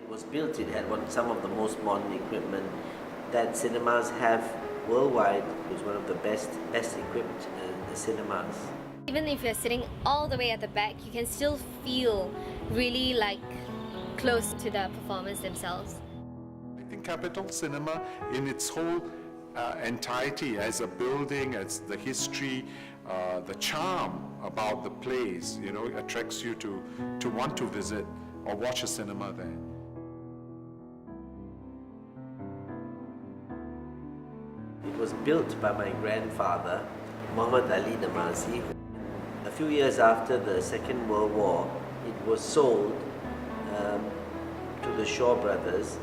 it was built, it had some of the most modern equipment that cinemas have worldwide. It was one of the best equipped cinemas. Even if you're sitting all the way at the back, you can still feel really like close to the performers themselves. I think Capitol Cinema in its whole entirety, as a building, as the history, the charm about the place, attracts you to want to visit or watch a cinema there. It was built by my grandfather, Muhammad Ali Namazi. A few years after the Second World War, it was sold to the Shaw brothers.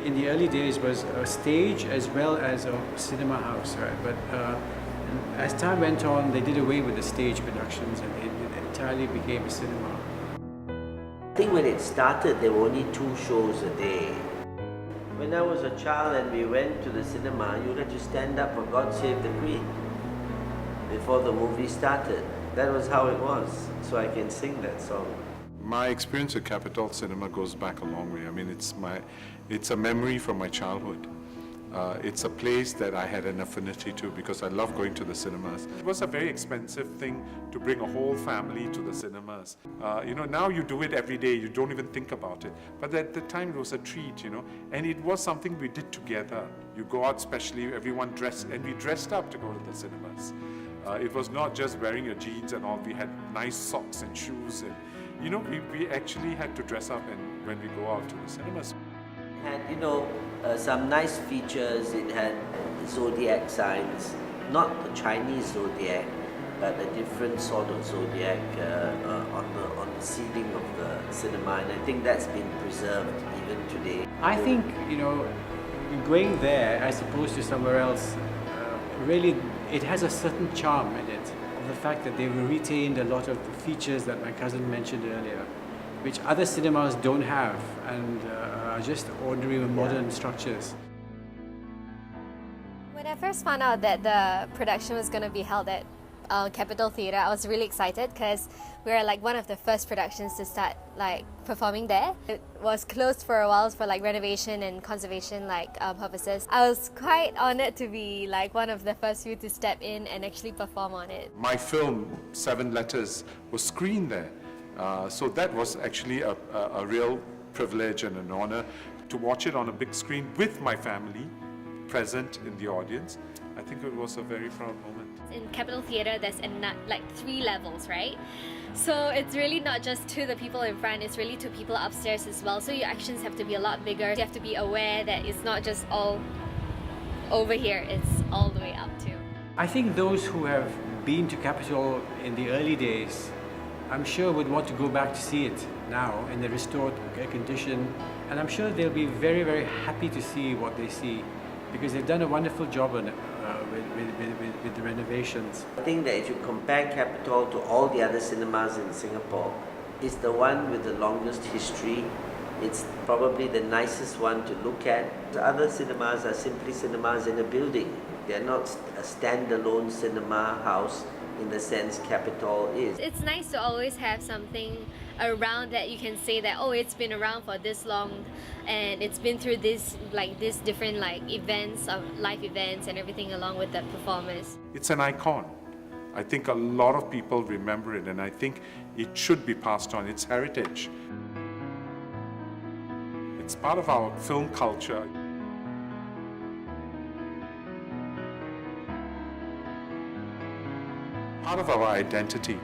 In the early days, was a stage as well as a cinema house, right? But as time went on, they did away with the stage productions and it entirely became a cinema. I think when it started, there were only 2 shows a day. When I was a child and we went to the cinema, you had to stand up for God Save the Queen before the movie started. That was how it was, so I can sing that song. My experience at Capitol Cinema goes back a long way. I mean, it's a memory from my childhood. It's a place that I had an affinity to because I love going to the cinemas. It was a very expensive thing to bring a whole family to the cinemas. Now you do it every day, you don't even think about it. But at the time it was a treat, and it was something we did together. You go out specially, everyone dressed, and we dressed up to go to the cinemas. It was not just wearing your jeans and all, we had nice socks and shoes, and we actually had to dress up when we go out to the cinemas. It had, some nice features. It had zodiac signs, not the Chinese zodiac, but a different sort of zodiac on the ceiling of the cinema, and I think that's been preserved even today. I think, going there as opposed to somewhere else, really it has a certain charm in it. The fact that they've retained a lot of the features that my cousin mentioned earlier, which other cinemas don't have, and are just ordinary modern structures. When I first found out that the production was going to be held at Capitol Theatre, I was really excited because we were like one of the first productions to start performing there. It was closed for a while for renovation and conservation purposes. I was quite honoured to be one of the first few to step in and actually perform on it. My film, 7 Letters, was screened there. So that was actually a real privilege and an honor to watch it on a big screen with my family present in the audience. I think it was a very proud moment. In Capitol Theatre, there's 3 levels, right? So it's really not just to the people in front, it's really to people upstairs as well. So your actions have to be a lot bigger. You have to be aware that it's not just all over here, it's all the way up too. I think those who have been to Capitol in the early days, I'm sure would want to go back to see it now in the restored condition, and I'm sure they'll be very, very happy to see what they see because they've done a wonderful job on it with the renovations. I think that if you compare Capitol to all the other cinemas in Singapore, it's the one with the longest history. It's probably the nicest one to look at. The other cinemas are simply cinemas in a building. They're not a standalone cinema house in the sense Capitol is. It's nice to always have something around that you can say that, oh, it's been around for this long and it's been through this different events, life events and everything along with the performers. It's an icon. I think a lot of people remember it, and I think it should be passed on. It's heritage. It's part of our film culture. Part of our identity.